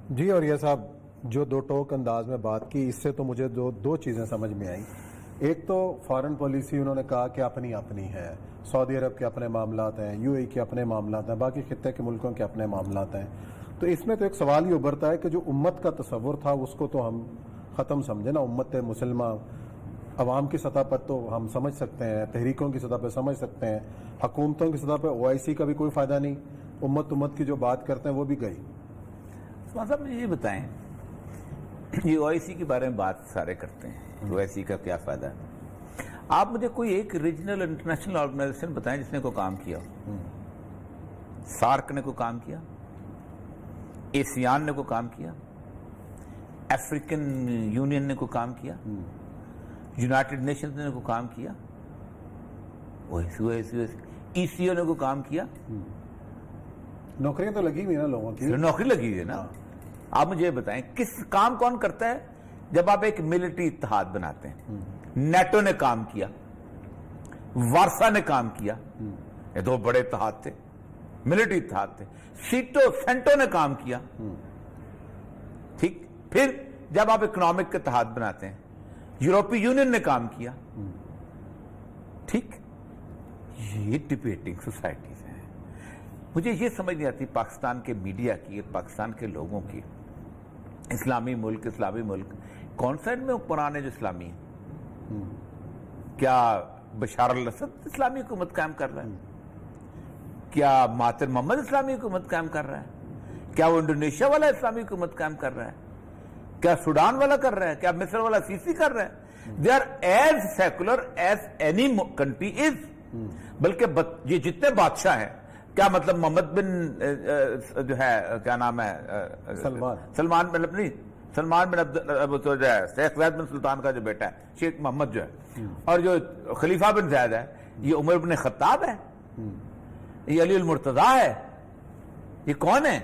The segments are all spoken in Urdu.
جی، اور یہ صاحب جو دو ٹوک انداز میں بات کی، اس سے تو مجھے دو چیزیں سمجھ میں آئیں. ایک تو فارن پالیسی انہوں نے کہا کہ اپنی ہے، سعودی عرب کے اپنے معاملات ہیں، یو اے کے اپنے معاملات ہیں، باقی خطے کے ملکوں کے اپنے معاملات ہیں. تو اس میں تو ایک سوال ہی ابھرتا ہے کہ جو امت کا تصور تھا اس کو تو ہم ختم سمجھے نا. امت مسلمہ عوام کی سطح پر تو ہم سمجھ سکتے ہیں، تحریکوں کی سطح پہ سمجھ سکتے ہیں، حکومتوں کی سطح پہ OIC کا بھی کوئی فائدہ نہیں. امت کی جو بات کرتے ہیں وہ بھی گئی. صاحب مجھے یہ بتائیں، یہ OIC کے بارے میں بات سارے کرتے ہیں، OIC کا کیا فائدہ ہے؟ آپ مجھے کوئی ایک ریجنل انٹرنیشنل آرگنائزیشن بتائیں جس نے کوئی کام کیا ہو. سارک نے کوئی کام کیا؟ ایسیان نے کوئی کام کیا؟ افریقن یونین نے کوئی کام کیا؟ یونائٹڈ نیشنز نے کوئی کام کیا؟ ECO نے کوئی کام کیا؟ نوکریاں تو لگی ہوئی نا لوگوں کی. نوکری لگی ہوئی ہے نا. آپ مجھے یہ بتائیں کس کام کون کرتا ہے جب آپ ایک ملٹری اتحاد بناتے ہیں؟ نیٹو نے کام کیا، وارسا نے کام کیا، یہ دو بڑے اتحاد تھے، ملٹری اتحاد تھے. سینٹو نے کام کیا. ٹھیک. پھر جب آپ اکنامک اتحاد بناتے ہیں، یورپی یونین نے کام کیا. ٹھیک. یہ ڈبیٹنگ سوسائٹیز ہیں. مجھے یہ سمجھ نہیں آتی پاکستان کے میڈیا کی، پاکستان کے لوگوں کی. اسلامی ملک کون سا ان میں قرآن ہے جو اسلامی ہے؟ کیا بشار الاسد اسلامی حکومت قائم کر رہا ہے؟ کیا مہاتر محمد اسلامی حکومت قائم کر رہا ہے؟ کیا وہ انڈونیشیا والا اسلامی حکومت قائم کر رہا ہے؟ کیا سوڈان والا کر رہا ہے؟ کیا مصر والا سیسی کر رہا ہے؟ They are as secular as any country is. بلکہ یہ جتنے بادشاہ ہیں، کیا مطلب محمد بن جو ہے کیا نام ہے سلمان بن شیخ زید بن سلطان کا جو بیٹا ہے شیخ محمد جو ہے، اور جو خلیفہ بن زید ہے یہ عمر بن خطاب ہے، یہ علی المرتضیٰ ہے. یہ کون ہے؟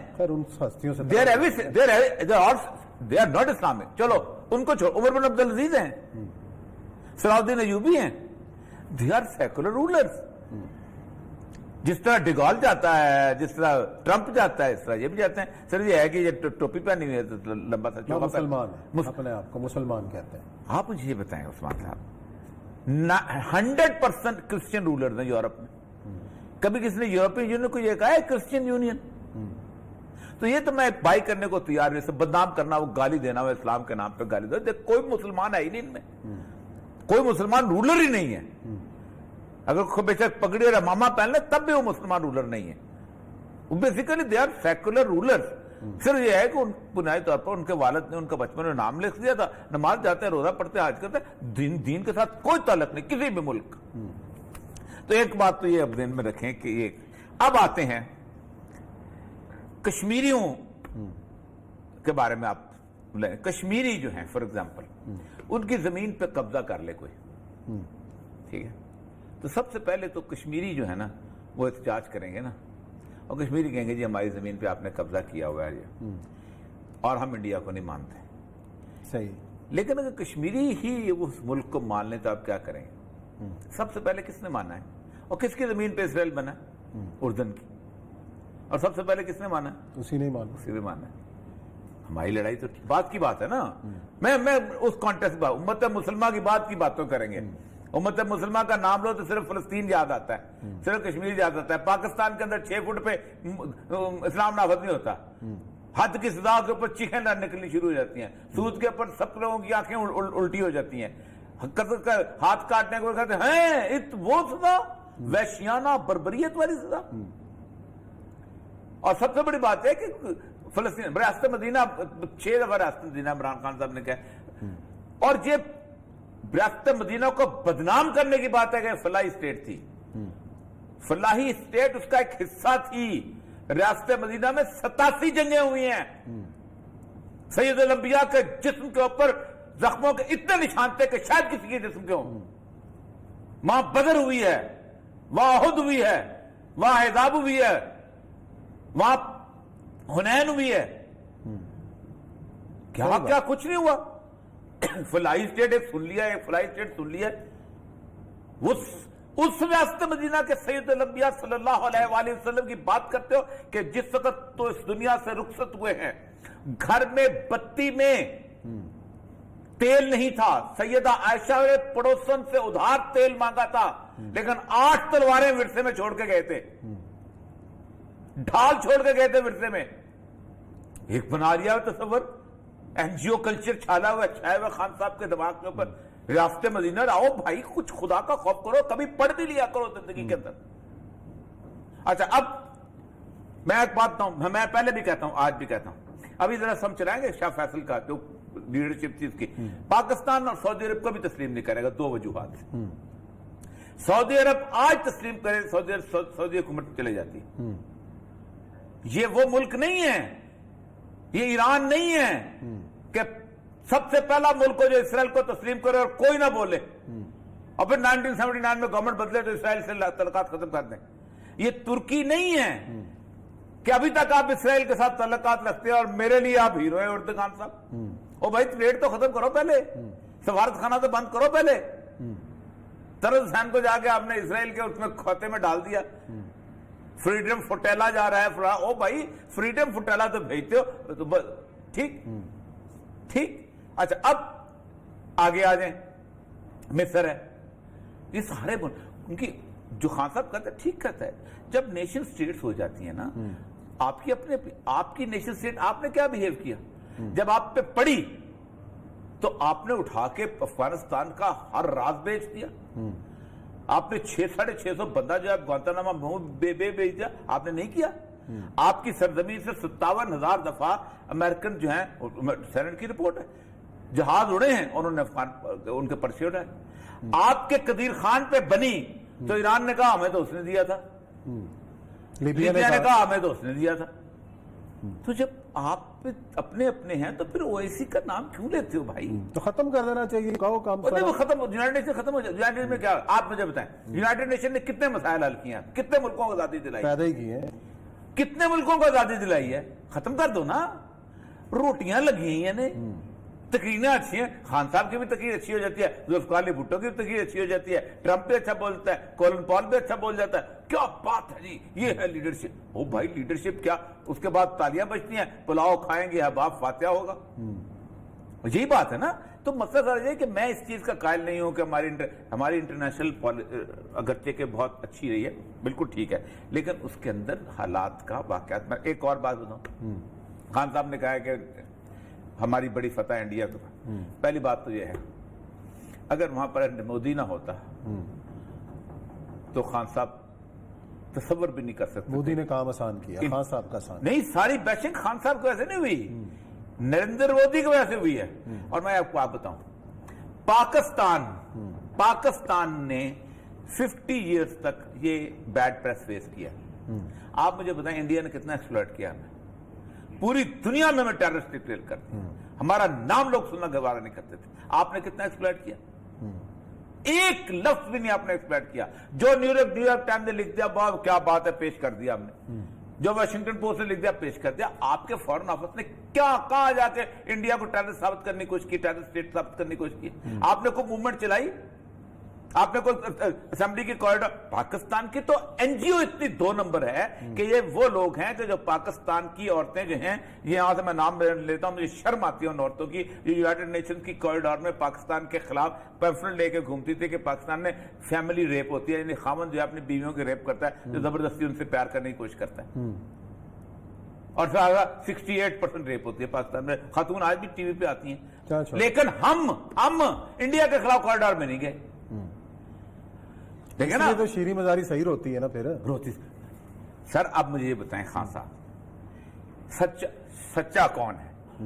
They are not Islamic. چلو ان کو چھوڑ. عمر بن عبدالعزیز ہیں، صلاح الدین ایوبی ہیں. They are secular rulers. جس طرح ڈیگال جاتا ہے، جس طرح ٹرمپ جاتا ہے، اس طرح یہ بھی جاتے ہیں. سر یہ ہے کہ یہ ٹوپی پہنی ہوئی ہے، لمبا سا چوکا مسلمان اپنے آپ کو مسلمان کہتے ہیں. آپ مجھے یہ بتائیں عثمان صاحب، 100% کرسچن رولرز ہیں یورپ میں. کبھی کسی نے یورپین یونین کو یہ کہا ہے کرسچن یونین؟ تو یہ تو میں بائی کرنے کو تیار نہیں. بدنام کرنا، وہ گالی دینا، وہ اسلام کے نام پہ گالی دینا. کوئی مسلمان ہے ہی نہیں ان میں، کوئی مسلمان رولر ہی نہیں ہے. اگر بے شک پگڑی اور امامہ پہن لے تب بھی وہ مسلمان رولر نہیں ہے. وہ basically they are secular rulers. صرف یہ ہے کہ بنیادی طور پر ان کے والد نے ان کا بچپن میں نام لکھ دیا تھا. نماز جاتے ہیں، روزہ پڑھتے ہیں، حج کرتے ہیں. دین کے ساتھ کوئی تعلق نہیں کسی بھی ملک. تو ایک بات تو یہ اب ذہن میں رکھیں کہ یہ اب آتے ہیں کشمیریوں کے بارے میں. آپ لیں کشمیری جو ہیں فار ایگزامپل، ان کی زمین پہ قبضہ کر لے کوئی، ٹھیک ہے، تو سب سے پہلے تو کشمیری جو ہے نا وہ احتجاج کریں گے نا، اور کشمیری کہیں گے جی ہماری زمین پہ آپ نے قبضہ کیا ہوا ہے یہ، اور ہم انڈیا کو نہیں مانتے. صحیح. لیکن اگر کشمیری ہی اس ملک کو مان لیں تو آپ کیا کریں گے؟ سب سے پہلے کس نے مانا ہے؟ اور کس کی زمین پہ اسرائیل بنا ہے؟ اردن کی. اور سب سے پہلے کس نے مانا ہے؟ اسی نے مانا ہے. ہماری لڑائی تو بات کی بات ہے نا. میں اس کانٹیکسٹ امت مسلمہ کی بات کی باتوں کریں گے. امت مسلمہ کا نام لو تو صرف فلسطین یاد آتا ہے، صرف کشمیر یاد آتا ہے. پاکستان کے اندر 6 فٹ پہ اسلام نافذ نہیں ہوتا. حد کی سزا کے اوپر چیخیں نکلنی شروع ہو جاتی ہیں. سود کے اوپر سب لوگوں کی آنکھیں الٹی ہو جاتی ہیں. ہاتھ کاٹنے کو کہتے ہیں وہ سزا وحشیانہ بربریت والی سزا. اور سب سے بڑی بات ہے کہ فلسطین ریاست مدینہ 6 دفعہ ریاست مدینہ عمران خان صاحب نے کہا. اور یہ ریاست مدینہ کو بدنام کرنے کی بات ہے کہ فلاحی اسٹیٹ تھی. فلاحی اسٹیٹ اس کا ایک حصہ تھی. ریاست مدینہ میں 87 جنگیں ہوئی ہیں. سید الانبیاء کے جسم کے اوپر زخموں کے اتنے نشان تھے کہ شاید کسی کے جسم کے ہوں. وہاں بدر ہوئی ہے، وہاں احد ہوئی ہے، وہاں احزاب ہوئی ہے، وہاں حنین ہوئی ہے. کیا کچھ نہیں ہوا. فلاحی اسٹیٹ ایک سن لیا ہے، فلاحی اسٹیٹ سن لیا ہے. اس ریاست مدینہ کے سید الانبیاء صلی اللہ علیہ وآلہ وسلم کی بات کرتے ہو کہ جس وقت تو اس دنیا سے رخصت ہوئے ہیں گھر میں بتی میں تیل نہیں تھا، سیدہ عائشہ نے پڑوسن سے ادھار تیل مانگا تھا، لیکن 8 تلواریں ورثے میں چھوڑ کے گئے تھے، ڈھال چھوڑ کے گئے تھے ورثے میں۔ ایک بنا لیا تصور، این جی او کلچر چھالا ہوا چھائے ہوئے خان صاحب کے دماغ کے اوپر، ریاست مدینہ رہو بھائی، کچھ خدا کا خوف کرو، کبھی پڑھ بھی لیا کرو زندگی کے اندر۔ اچھا اب میں ایک بات بتاؤں، میں پہلے بھی کہتا ہوں آج بھی کہتا ہوں، ابھی ذرا سم چلائیں گے شاہ فیصل کا جو لیڈرشپ چیز کی، پاکستان اور سعودی عرب کو بھی تسلیم نہیں کرے گا 2 وجوہات سے۔ سعودی عرب آج تسلیم کرے، سعودی حکومت چلے جاتی ہے۔ یہ وہ ملک نہیں ہے، یہ ایران نہیں ہے کہ سب سے پہلا ملک ہو جو اسرائیل کو تسلیم کرے اور کوئی نہ بولے، اور پھر 1979 میں گورنمنٹ بدلے تو اسرائیل سے تعلقات ختم کر دیں۔ یہ ترکی نہیں ہے کہ ابھی تک آپ اسرائیل کے ساتھ تعلقات رکھتے ہیں اور میرے لیے آپ ہیرو ہیں اردگان صاحب۔ او بھائی ٹریڈ تو ختم کرو پہلے، سفارت خانہ تو بند کرو پہلے۔ طرز حسین کو جا کے آپ نے اسرائیل کے اس میں کھوتے میں ڈال دیا، فریڈم فوٹیلا جا رہا ہے، او بھائی فریڈم فوٹیلا تو بھیجتے ہو، ٹھیک ٹھیک۔ اچھا اب آگے آ جائیں، مصر ہے، یہ سارے ان کی جو خان صاحب کہتے ہیں ٹھیک کہتا ہے، جب نیشن سٹیٹس ہو جاتی ہیں نا، آپ کی نیشن سٹیٹ آپ نے کیا بہیو کیا؟ جب آپ پہ پڑی تو آپ نے اٹھا کے افغانستان کا ہر راز بیچ دیا، آپ نے 600-650 بندہ جو ہے گوانتانامو بے بھیج دیا، آپ نے نہیں کیا۔ آپ کی سرزمین سے 57,000 دفعہ امریکن جو ہیں، سینٹ کی رپورٹ ہے، جہاز اڑے ہیں، انہوں نے ان کے پرچے اڑائے۔ آپ کے قدیر خان پہ بنی تو ایران نے کہا ہمیں تو اس نے دیا تھا، لیبیا نے کہا ہمیں تو اس نے دیا تھا۔ تو جب آپ اپنے ہیں تو پھر او آئی سی کا نام کیوں لیتے ہو بھائی؟ تو ختم کر دینا چاہیے، کہو کام ختم، یونائٹڈ نیشن ختم ہو جائے۔ یونائٹڈ نیشن میں کیا آپ مجھے بتائیں، یونائٹڈ نیشن نے کتنے مسائل حل کیے ہیں، کتنے ملکوں کو آزادی دلائی، پیدا ہی کی ہے، کتنے ملکوں کو آزادی دلائی ہے؟ ختم کر دو نا، روٹیاں لگی ہیں، تقریریں اچھی ہیں، خان صاحب کی بھی تقریر اچھی ہو جاتی ہے، ذوالفقار علی بھٹو کی بھی تقریر اچھی ہو جاتی ہے، ٹرمپ بھی اچھا بولتا ہے، کولن پال بھی اچھا بول جاتا ہے، کیا بات ہے جی، یہ ہے لیڈرشپ۔ او بھائی لیڈرشپ کیا، اس کے بعد تالیاں بجتی ہیں، پلاؤ کھائیں گے، احباب فاتحہ ہوگا، یہی بات ہے نا۔ تو مسئلہ سر یہ کہ میں اس چیز کا قائل نہیں ہوں کہ ہماری انٹرنیشنل اگرچہ کہ بہت اچھی رہی ہے، بالکل ٹھیک ہے، لیکن اس کے اندر حالات کا واقعات۔ میں ایک اور بات بتاؤں، خان صاحب نے کہا ہے کہ ہماری بڑی فتح انڈیا کو، پہلی بات تو یہ ہے اگر وہاں پر مودی نہ ہوتا تو خان صاحب تصور بھی نہیں کر سکتے۔ مودی نے کام آسان کیا، خان صاحب کا آسان نہیں، ساری بیشنگ خان صاحب کو ایسے نہیں ہوئی، نریندر مودی کی وجہ سے ہوئی ہے۔ اور میں آپ کو بتاؤں، پاکستان نے 50 ایئرز تک یہ بیڈ پریس فیس کیا۔ آپ مجھے بتائیں انڈیا نے کتنا ایکسپلائٹ کیا ہمیں؟ پوری دنیا میں ٹیررسٹ ڈکلیئر کرتے ہیں، ہمارا نام لوگ سننا گوارا نہیں کرتے تھے، آپ نے کتنا ایکسپلائٹ کیا؟ ایک لفظ بھی نہیں آپ نے ایکسپلائٹ کیا۔ جو نیو یارک ٹائم نے لکھ دیا کیا بات ہے، پیش کر دیا ہم نے، جو واشنگٹن پوسٹ نے لکھ دیا پیش کر دیا۔ آپ کے فورن آفس نے کہاں جا کے انڈیا کو ٹیررسٹ ثابت کرنے کی کوشش کی، ٹیررسٹ اسٹیٹ ثابت کرنے کی کوشش کی؟ آپ نے کوئی موومنٹ چلائی؟ آپ نے کوئی اسمبلی کی کوریڈور؟ پاکستان کی تو این جی او اتنی 2 نمبر ہے کہ یہ وہ لوگ ہیں کہ جو پاکستان کی عورتیں جو ہیں، یہاں سے میں نام لیتا ہوں، مجھے شرم آتی ہے ان عورتوں کی، جو یونائٹڈ نیشن کی کوریڈور میں پاکستان کے خلاف پیمفلٹ لے کے گھومتی تھی کہ پاکستان میں فیملی ریپ ہوتی ہے، یعنی خاوند جو ہے اپنی بیویوں کے ریپ کرتا ہے، جو زبردستی ان سے پیار کرنے کی کوشش کرتا ہے، اور 68% ریپ ہوتی ہے پاکستان میں، خاتون آج بھی ٹی وی پہ آتی ہیں۔ لیکن ہم انڈیا کے خلاف کوریڈور میں نہیں گئے، دیکھیں نا، تو شیریں مزاری صحیح روتی ہے نا، پھر روتی۔ سر اب مجھے یہ بتائیں خان صاحب، سچا کون ہے؟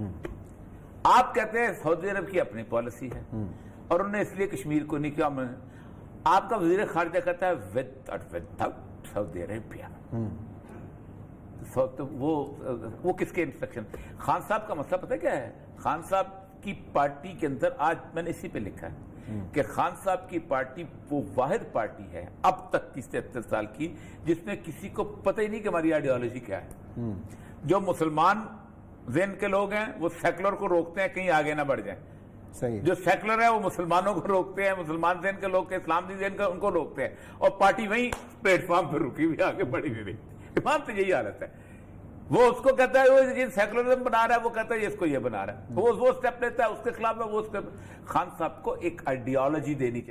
آپ کہتے ہیں سعودی عرب کی اپنی پالیسی ہے اور انہوں نے اس لیے کشمیر کو نہیں کیا۔ آپ کا وزیر خارجہ کہتا ہے وداؤٹ سعودی عربیہ، وہ کس کے انسٹرکشن؟ خان صاحب کا مسئلہ پتہ کیا ہے؟ خان صاحب کی پارٹی کے اندر، آج میں نے اسی پہ لکھا ہے کہ خان صاحب کی پارٹی وہ واحد پارٹی ہے اب تک کی 73 سال کی جس میں کسی کو پتہ ہی نہیں کہ ہماری آئیڈیالوجی کیا ہے۔ جو مسلمان ذہن کے لوگ ہیں وہ سیکولر کو روکتے ہیں کہیں آگے نہ بڑھ جائیں، جو سیکولر ہے وہ مسلمانوں کو روکتے ہیں، مسلمان ذہن کے لوگ اسلام ذہن کا ان کو روکتے ہیں، اور پارٹی وہیں پلیٹ فارم پہ رکی ہوئی آگے بڑھی نہیں رہی۔ ایمان تو یہی حالت ہے۔ وہ اس کو کہتا ہے وہ سیکولرزم بنا رہا ہے، وہ کہتا ہے اس کو یہ بنا رہا ہے، وہ اسٹیپ لیتا ہے، اس کے خلاف میں وہ خان صاحب کو ایک آئیڈیالوجی دینی چاہیے.